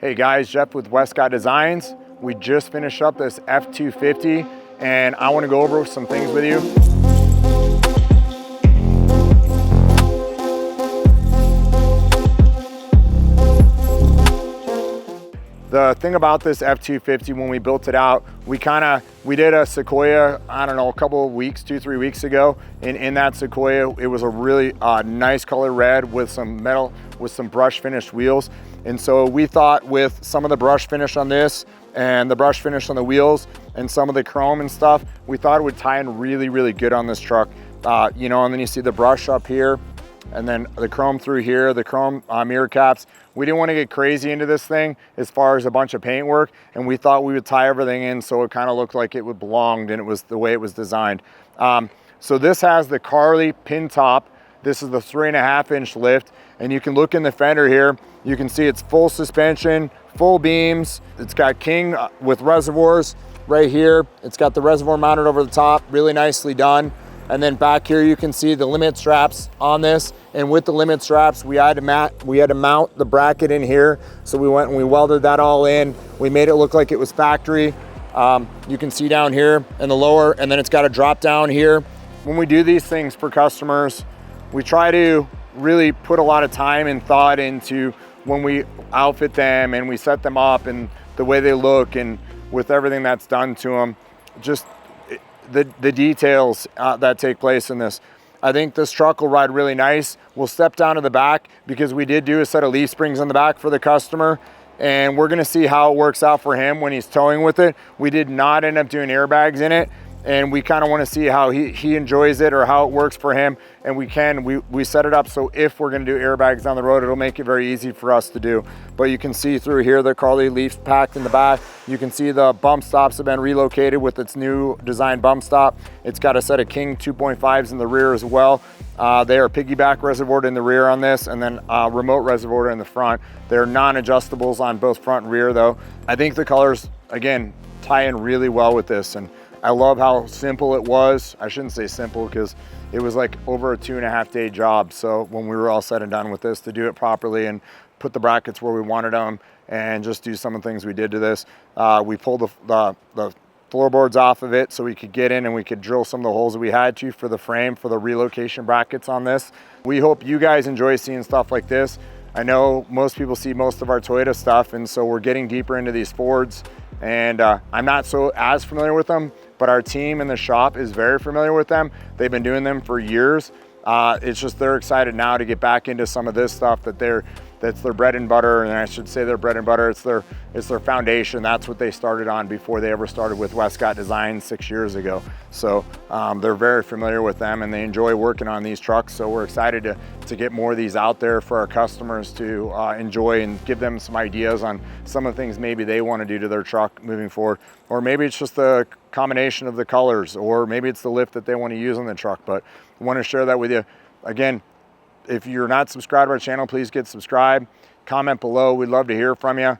Hey guys, Jeff with Westcott Designs. We just finished up this F-250 and I want to go over some things with you. The thing about this F-250, when we built it out, we did a Sequoia, I don't know, a couple of weeks, 2-3 weeks ago. In that Sequoia, it was a really nice color red with some metal, with some brush finished wheels. And so we thought with some of the brush finish on this and the brush finish on the wheels and some of the chrome and stuff, we thought it would tie in really, really good on this truck. You know, and then you see the brush up here and then the chrome through here, the chrome mirror caps. We didn't want to get crazy into this thing as far as a bunch of paint work, and we thought we would tie everything in so it kind of looked like it would belonged and it was the way it was designed. So this has the Carly pin top. This is the 3.5-inch lift, and you can look in the fender here. You can see it's full suspension, full beams. It's got King with reservoirs right here. It's got the reservoir mounted over the top, really nicely done. And then back here, you can see the limit straps on this. And with the limit straps, we had to mount the bracket in here. So we went and we welded that all in. We made it look like it was factory. You can see down here in the lower, and then it's got a drop down here. When we do these things for customers, we try to really put a lot of time and thought into when we outfit them and we set them up and the way they look and with everything that's done to them, just the details that take place in this. I think this truck will ride really nice. We'll step down to the back because we did do a set of leaf springs in the back for the customer, and we're gonna see how it works out for him when he's towing with it. We did not end up doing airbags in it, and we kind of want to see how he enjoys it or how it works for him. And we set it up so if we're going to do airbags down the road, it'll make it very easy for us to do. But you can see through here the Carly leaves packed in the back. You can see the bump stops have been relocated with its new design bump stop. It's got a set of King 2.5s in the rear as well. They are piggyback reservoired in the rear on this, and then remote reservoired in the front. They're non-adjustables on both front and rear though. I think the colors, again, tie in really well with this. And I love how simple it was. I shouldn't say simple because it was like over a 2.5-day job. So when we were all said and done with this, to do it properly and put the brackets where we wanted them and just do some of the things we did to this, we pulled the floorboards off of it so we could get in and we could drill some of the holes that we had to for the frame for the relocation brackets on this. We hope you guys enjoy seeing stuff like this. I know most people see most of our Toyota stuff, and so we're getting deeper into these Fords, and I'm not as familiar with them, but our team in the shop is very familiar with them. They've been doing them for years. It's just they're excited now to get back into some of this stuff that's their bread and butter, and I should say their bread and butter, it's their foundation. That's what they started on before they ever started with Westcott Designs 6 years ago. So they're very familiar with them and they enjoy working on these trucks. So we're excited to get more of these out there for our customers to enjoy and give them some ideas on some of the things maybe they want to do to their truck moving forward. Or maybe it's just the combination of the colors, or maybe it's the lift that they want to use on the truck, but I want to share that with you. Again, if you're not subscribed to our channel, please get subscribed. Comment below. We'd love to hear from you.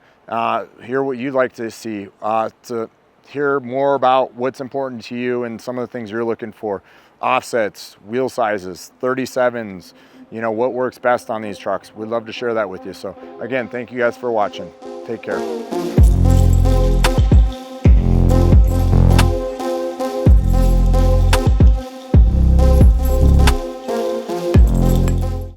Hear what you'd like to see. To hear more about what's important to you and some of the things you're looking for. Offsets, wheel sizes, 37s, you know, what works best on these trucks. We'd love to share that with you. So again, thank you guys for watching. Take care.